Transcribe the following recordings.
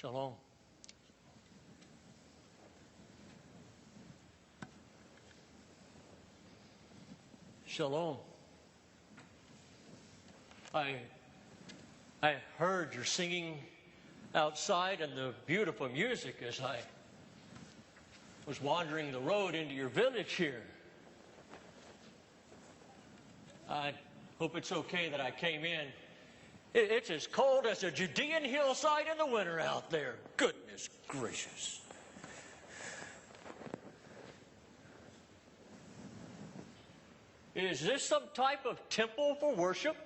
Shalom. Shalom. I heard your singing outside and the beautiful music as I was wandering the road into your village here. I hope it's okay that I came in. It's as cold as a Judean hillside in the winter out there. Goodness gracious. Is this some type of temple for worship?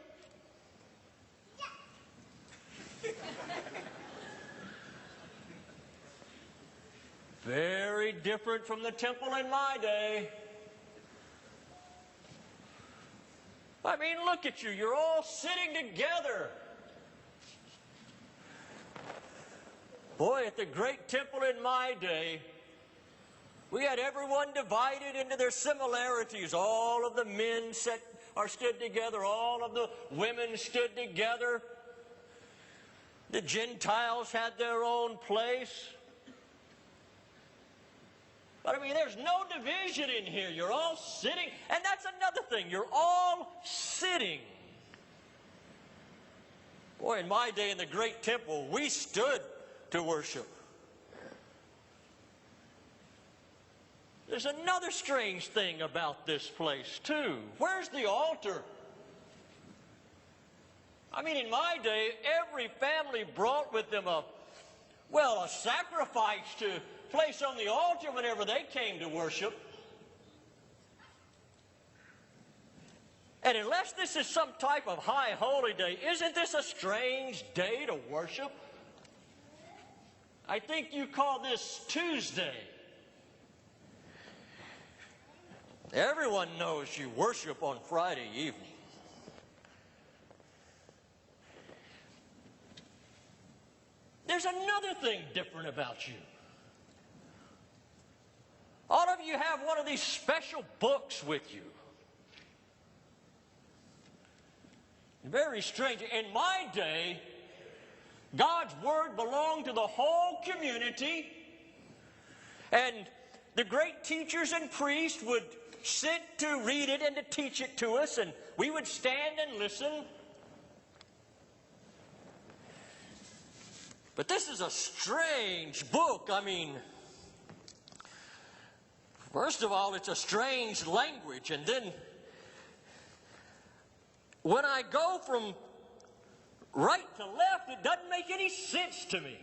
Yeah. Very different from the temple in my day. I mean, look at you. You're all sitting together. Boy, at the great temple in my day, we had everyone divided into their similarities. All of the men stood together. All of the women stood together. The Gentiles had their own place. But I mean, there's no division in here. You're all sitting. And that's another thing. You're all sitting. Boy, in my day in the great temple, we stood to worship. There's another strange thing about this place, too. Where's the altar? I mean, in my day, every family brought with them a sacrifice to place on the altar whenever they came to worship. And unless this is some type of high holy day, isn't this a strange day to worship? I think you call this Tuesday. Everyone knows you worship on Friday evening. There's another thing different about you. All of you have one of these special books with you. Very strange. In my day, God's Word belonged to the whole community, and the great teachers and priests would sit to read it and to teach it to us, and we would stand and listen. But this is a strange book. I mean, first of all, it's a strange language, and then when I go from right to left, it doesn't make any sense to me.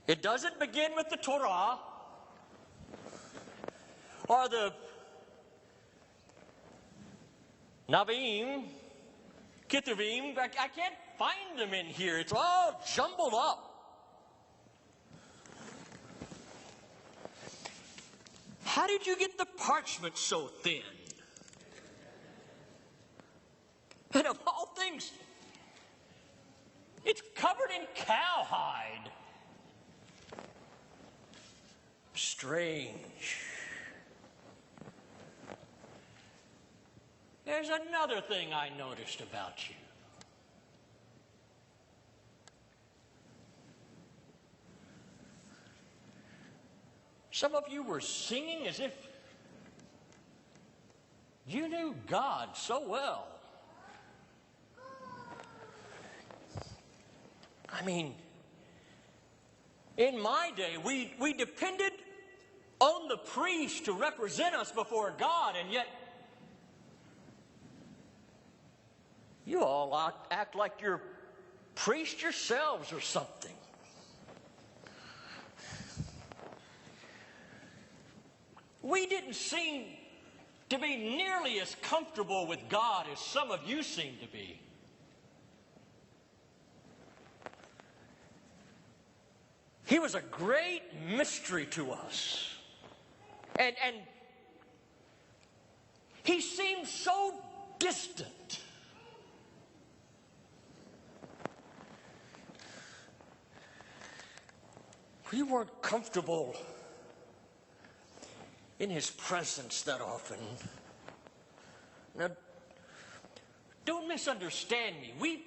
It doesn't begin with the Torah or the Navim, Ketuvim. I can't find them in here. It's all jumbled up. How did you get the parchment so thin? And of all things, it's covered in cowhide. Strange. There's another thing I noticed about you. Some of you were singing as if you knew God so well. I mean, in my day, we depended on the priest to represent us before God, and yet you all act like you're priests yourselves or something. We didn't seem to be nearly as comfortable with God as some of you seem to be. He was a great mystery to us. And he seemed so distant. We weren't comfortable in his presence that often. Now, don't don't misunderstand me.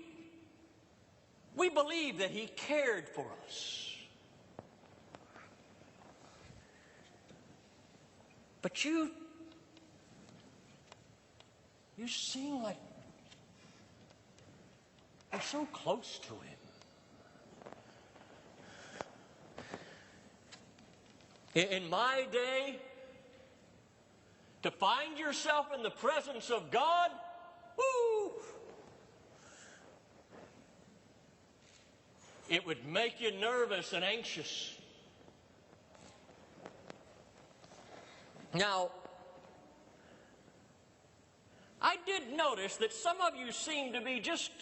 We believe that He cared for us. But you seem like you're so close to Him. In my day, to find yourself in the presence of God, woo, it would make you nervous and anxious. Now, I did notice that some of you seem to be just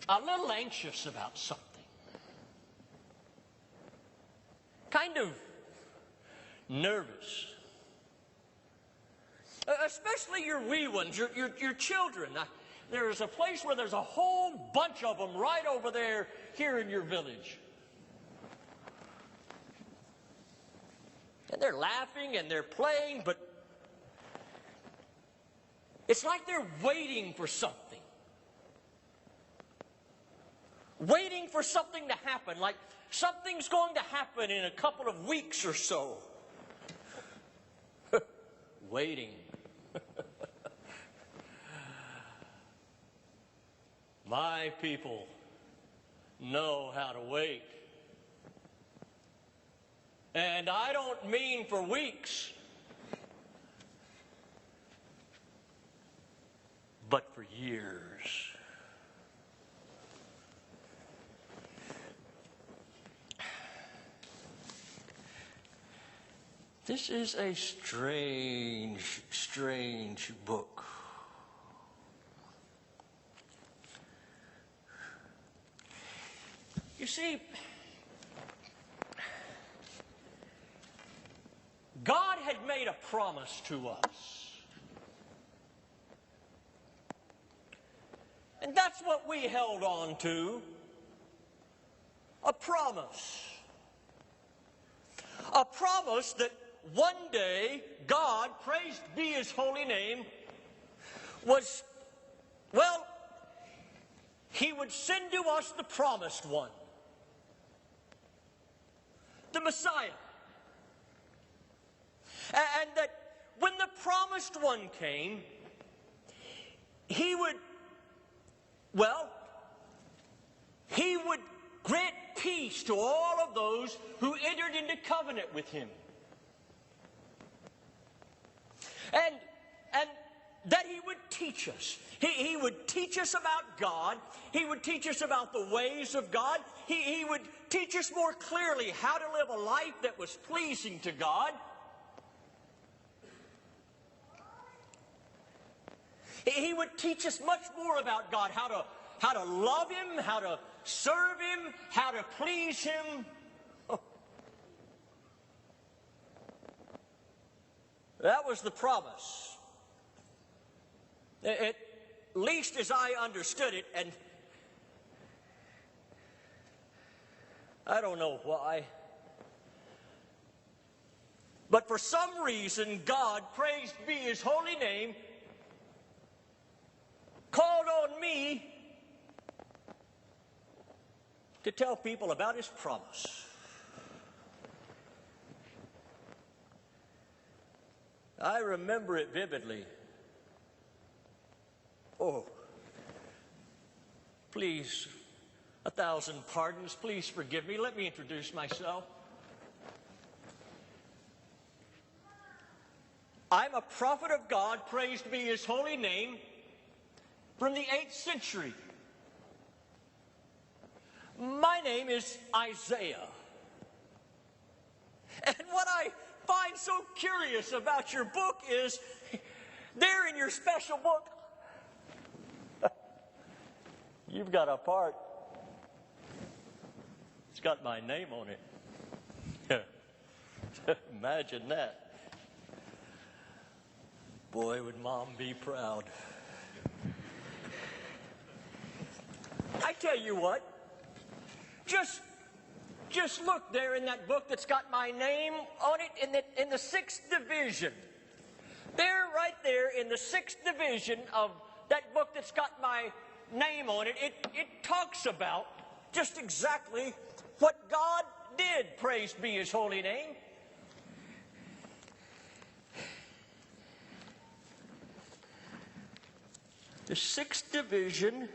a little anxious about something. Kind of nervous. Especially your wee ones, your children. There's a place where there's a whole bunch of them right over there here in your village. And they're laughing and they're playing, but it's like they're waiting for something. Waiting for something to happen, like something's going to happen in a couple of weeks or so. Waiting. My people know how to wait. And I don't mean for weeks, but for years. This is a strange, strange book. You see, God had made a promise to us. And that's what we held on to. A promise. A promise that one day God, praised be His holy name, He would send to us the promised one. The Messiah. And that when the promised one came, He would grant peace to all of those who entered into covenant with Him. And that He would teach us. He would teach us about God. He would teach us about the ways of God. He would teach us more clearly how to live a life that was pleasing to God. He would teach us much more about God, how to love Him, how to serve Him, how to please Him. Oh. That was the promise. At least as I understood it, and I don't know why, but for some reason God, praised be His holy name, called on me to tell people about His promise. I remember it vividly. Oh, please, 1,000 pardons, please forgive me. Let me introduce myself. I'm a prophet of God, praised be His holy name, from the 8th century. My name is Isaiah. And what I find so curious about your book is, there in your special book, you've got a part. It's got my name on it. Imagine that. Boy, would Mom be proud. I tell you what, just look there in that book that's got my name on it in the 6th division. There, right there, in the 6th division of that book that's got my name on it, it talks about just exactly what God did. Praise be His holy name. The 6th division.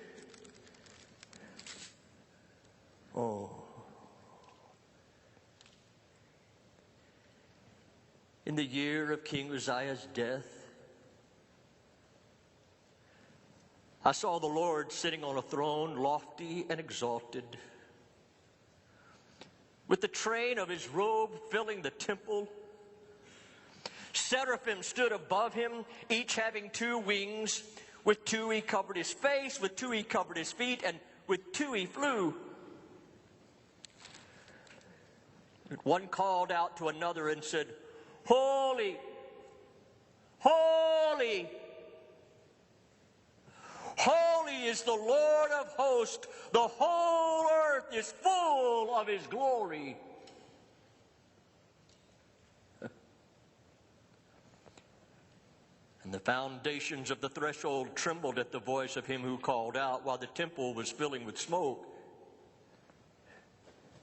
In the year of King Uzziah's death, I saw the Lord sitting on a throne, lofty and exalted, with the train of His robe filling the temple. Seraphim stood above Him, each having 2 wings. With 2 He covered His face, with 2 He covered His feet, and with 2 He flew. One called out to another and said, "Holy, holy, holy is the Lord of hosts. The whole earth is full of His glory." And the foundations of the threshold trembled at the voice of Him who called out, while the temple was filling with smoke.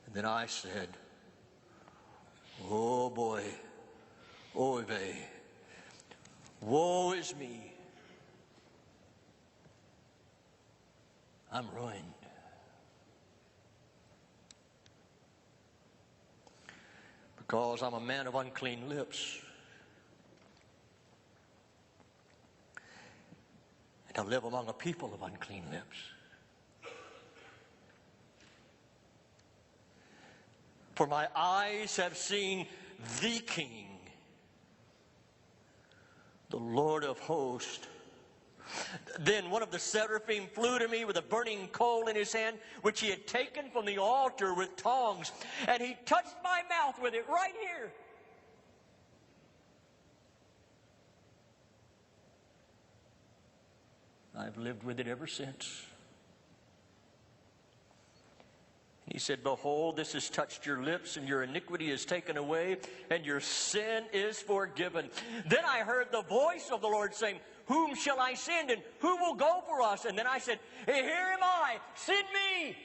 And then I said, "Oh boy, oy vey, woe is me. I'm ruined. Because I'm a man of unclean lips. And I live among a people of unclean lips. For my eyes have seen the King, the Lord of hosts." Then one of the seraphim flew to me with a burning coal in his hand, which he had taken from the altar with tongs, and he touched my mouth with it right here. I've lived with it ever since. He said, "Behold, this has touched your lips, and your iniquity is taken away, and your sin is forgiven." Then I heard the voice of the Lord saying, "Whom shall I send, and who will go for us?" And then I said, "Here am I, send me."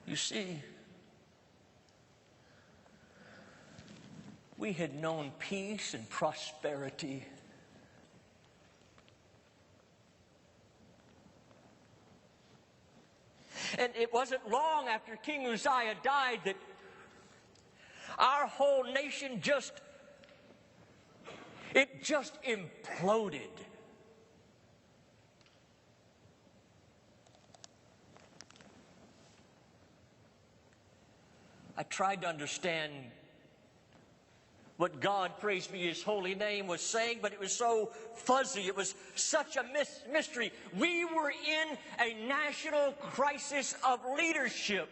You see, we had known peace and prosperity. And it wasn't long after King Uzziah died that our whole nation just imploded. I tried to understand what God, praise be His holy name, was saying, but it was so fuzzy. It was such a mystery. We were in a national crisis of leadership.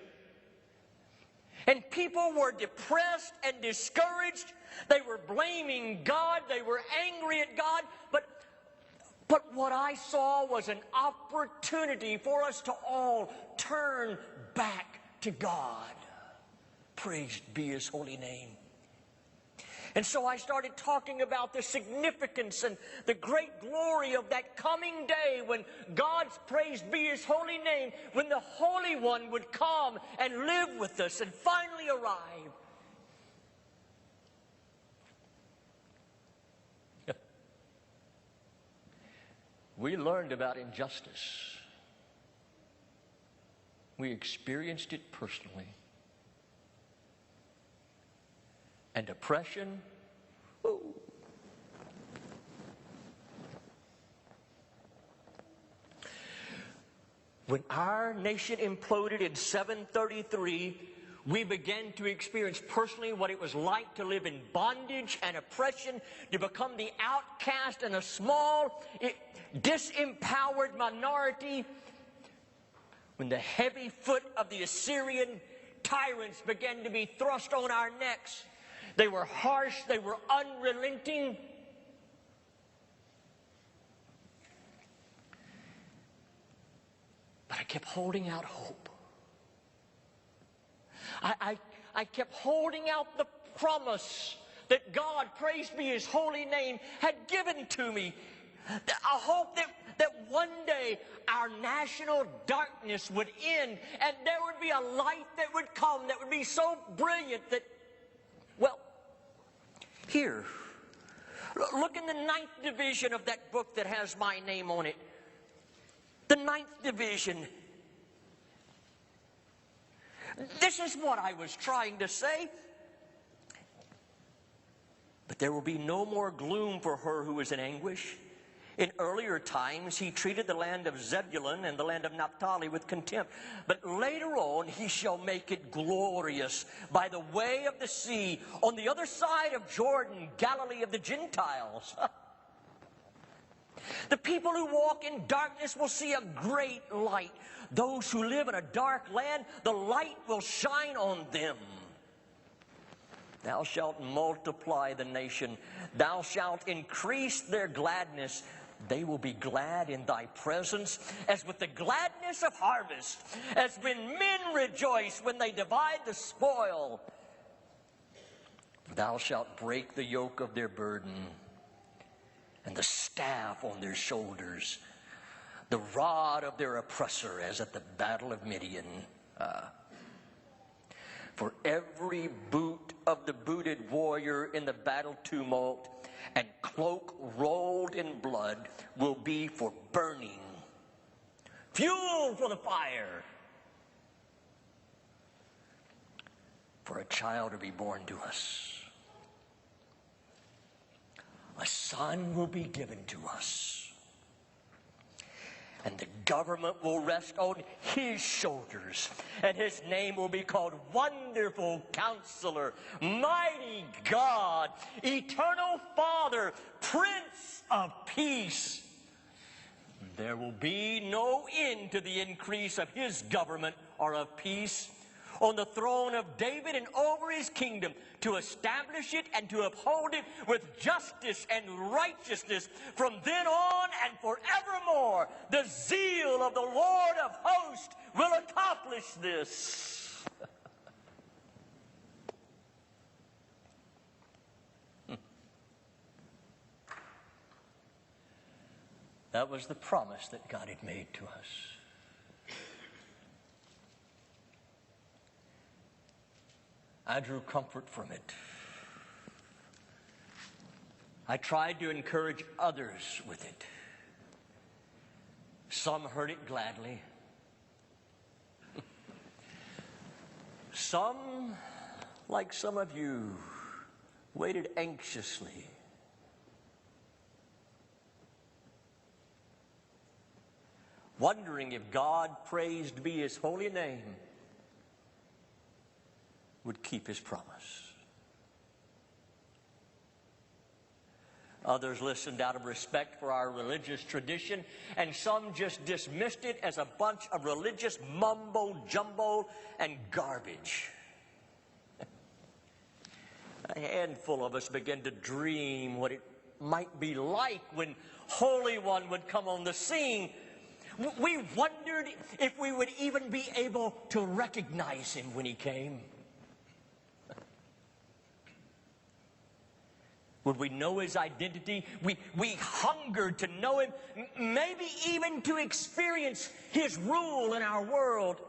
And people were depressed and discouraged. They were blaming God. They were angry at God. But what I saw was an opportunity for us to all turn back to God. Praised be His holy name. And so I started talking about the significance and the great glory of that coming day when God's, praised be His holy name, when the Holy One would come and live with us and finally arrive. We learned about injustice. We experienced it personally. And oppression, when our nation imploded in 733, we began to experience personally what it was like to live in bondage and oppression, to become the outcast and a small, disempowered minority. When the heavy foot of the Assyrian tyrants began to be thrust on our necks, they were harsh, they were unrelenting. But I kept holding out hope. I kept holding out the promise that God, praised be His holy name, had given to me. A hope that one day our national darkness would end and there would be a light that would come that would be so brilliant that, well, here, look in the 9th division of that book that has my name on it. The 9th division. This is what I was trying to say. But there will be no more gloom for her who is in anguish. In earlier times, He treated the land of Zebulun and the land of Naphtali with contempt. But later on, He shall make it glorious by the way of the sea, on the other side of Jordan, Galilee of the Gentiles. The people who walk in darkness will see a great light. Those who live in a dark land, the light will shine on them. Thou shalt multiply the nation. Thou shalt increase their gladness. They will be glad in thy presence, as with the gladness of harvest, as when men rejoice when they divide the spoil. Thou shalt break the yoke of their burden, and the staff on their shoulders, the rod of their oppressor, as at the battle of Midian. For every boot of the booted warrior in the battle tumult and cloak rolled in blood will be for burning, fuel for the fire. For a child to be born to us, a son will be given to us, and the government will rest on His shoulders, and His name will be called Wonderful Counselor, Mighty God, Eternal Father, Prince of Peace. There will be no end to the increase of His government or of peace on the throne of David and over His kingdom, to establish it and to uphold it with justice and righteousness from then on and forevermore. The zeal of the Lord of hosts will accomplish this. That was the promise that God had made to us. I drew comfort from it. I tried to encourage others with it. Some heard it gladly. Some, like some of you, waited anxiously. Wondering if God, praised be His holy name, would keep His promise. Others listened out of respect for our religious tradition, and some just dismissed it as a bunch of religious mumbo-jumbo and garbage. A handful of us began to dream what it might be like when Holy One would come on the scene. We wondered if we would even be able to recognize Him when He came. Would we know His identity? We hungered to know Him, maybe even to experience His rule in our world.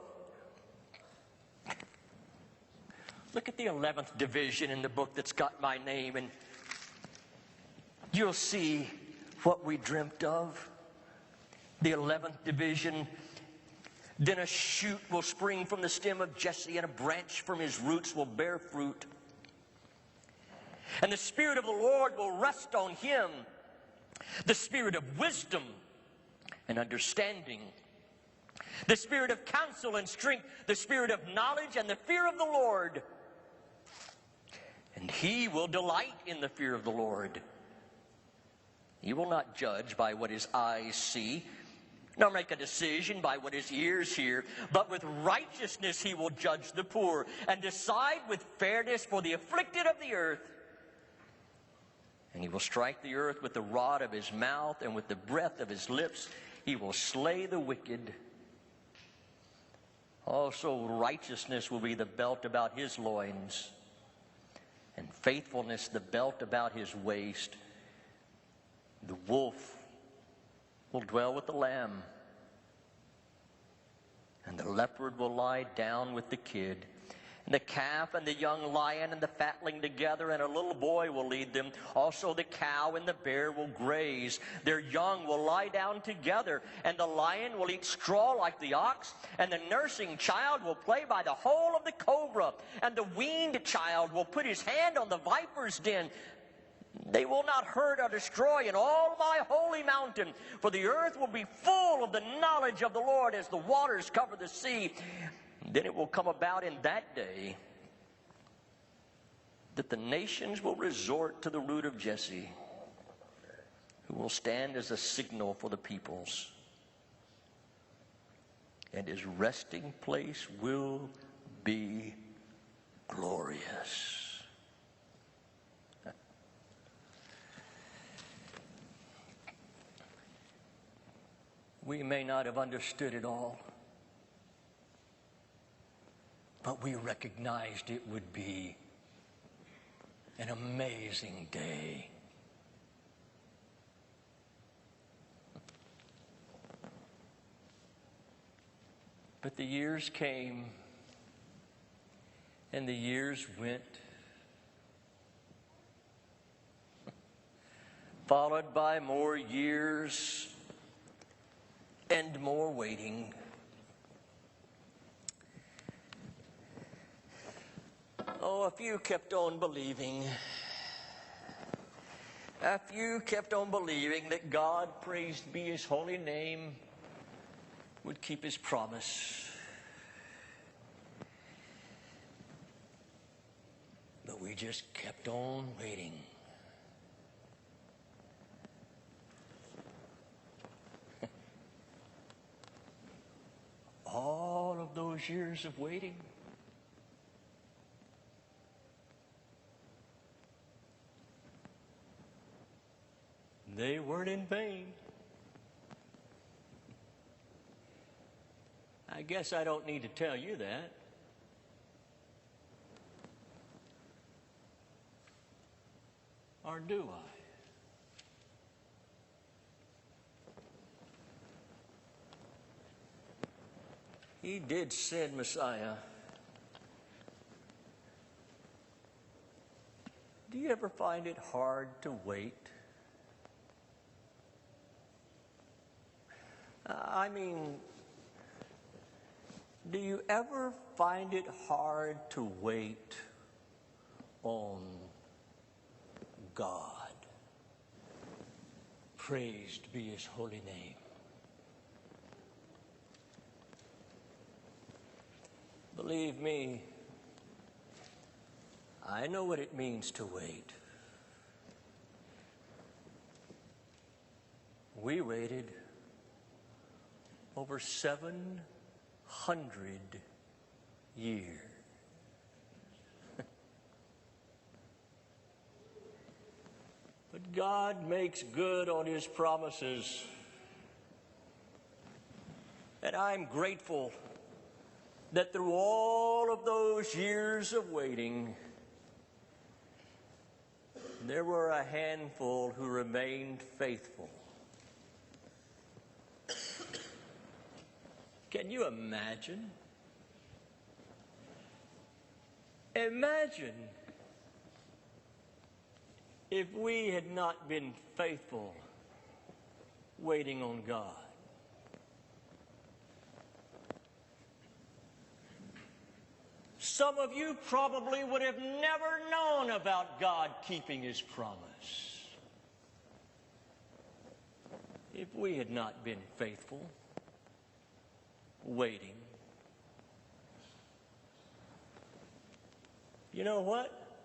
Look at the 11th division in the book that's got my name, and you'll see what we dreamt of. The 11th division. Then a shoot will spring from the stem of Jesse, and a branch from his roots will bear fruit. And the Spirit of the Lord will rest on him, the Spirit of wisdom and understanding, the Spirit of counsel and strength, the Spirit of knowledge and the fear of the Lord. And he will delight in the fear of the Lord. He will not judge by what his eyes see, nor make a decision by what his ears hear, but with righteousness he will judge the poor, and decide with fairness for the afflicted of the earth. And he will strike the earth with the rod of his mouth, and with the breath of his lips he will slay the wicked. Also, righteousness will be the belt about his loins, and faithfulness the belt about his waist. The wolf will dwell with the lamb, and the leopard will lie down with the kid. And the calf and the young lion and the fatling together, and a little boy will lead them. Also the cow and the bear will graze. Their young will lie down together, and the lion will eat straw like the ox, and the nursing child will play by the hole of the cobra, and the weaned child will put his hand on the viper's den. They will not hurt or destroy in all my holy mountain, for the earth will be full of the knowledge of the Lord as the waters cover the sea. Then it will come about in that day that the nations will resort to the root of Jesse, who will stand as a signal for the peoples. And his resting place will be glorious. We may not have understood it all, but we recognized it would be an amazing day. But the years came, and the years went, followed by more years and more waiting. Oh, a few kept on believing. A few kept on believing that God, praised be his holy name, would keep his promise. But we just kept on waiting. All of those years of waiting, they weren't in vain. I guess I don't need to tell you that. Or do I? He did send Messiah. Do you ever find it hard to wait? Do you ever find it hard to wait on God? Praised be his holy name. Believe me, I know what it means to wait. We waited over 700 years. But God makes good on his promises. And I'm grateful that through all of those years of waiting, there were a handful who remained faithful. Can you imagine? Imagine if we had not been faithful waiting on God. Some of you probably would have never known about God keeping his promise if we had not been faithful waiting. You know what?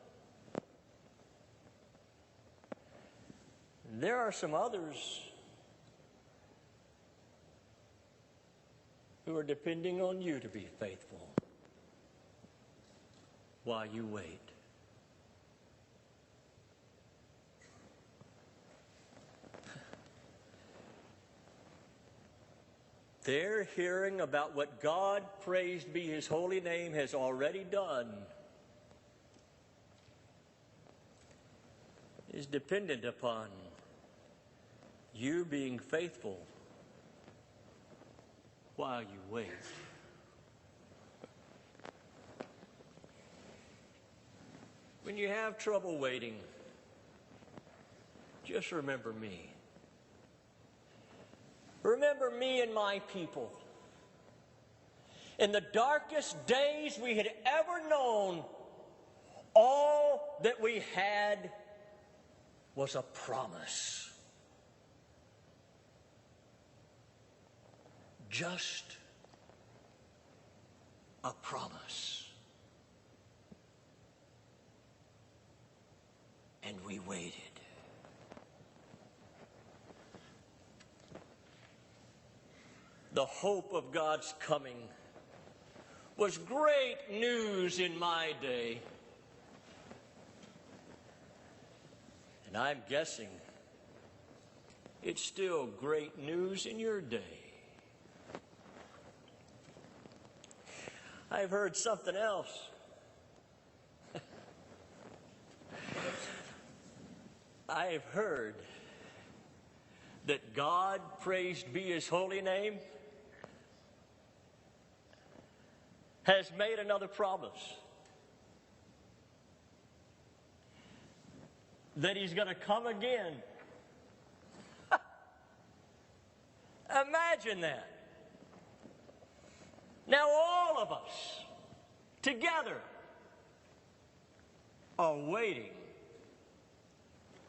There are some others who are depending on you to be faithful while you wait. They're hearing about what God, praised be His holy name, has already done. Is dependent upon you being faithful while you wait. When you have trouble waiting, just remember me. Remember me and my people. In the darkest days we had ever known, all that we had was a promise. Just a promise. And we waited. The hope of God's coming was great news in my day. And I'm guessing it's still great news in your day. I've heard something else. I've heard that God, praised be His holy name, has made another promise. That He's going to come again. Imagine that. Now all of us, together, are waiting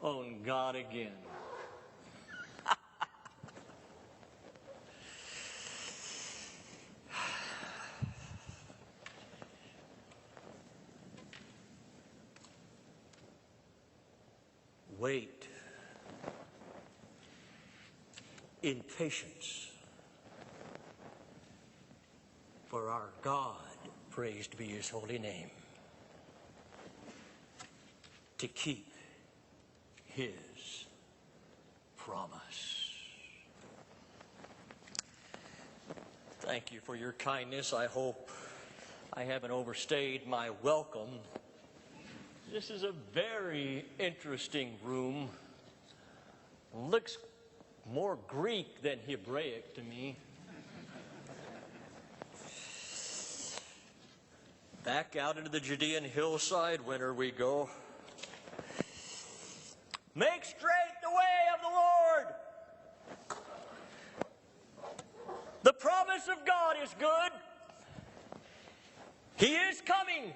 on God again. Wait in patience for our God, praised be His holy name, to keep His promise. Thank you for your kindness. I hope I haven't overstayed my welcome. This is a very interesting room. Looks more Greek than Hebraic to me. Back out into the Judean hillside winter we go. Make straight the way of the Lord. The promise of God is good. He is coming.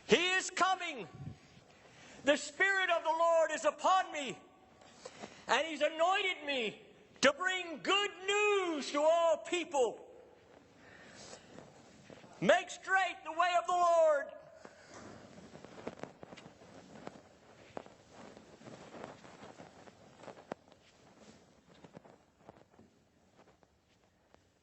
He is coming. The Spirit of the Lord is upon me, and He's anointed me to bring good news to all people. Make straight the way of the Lord.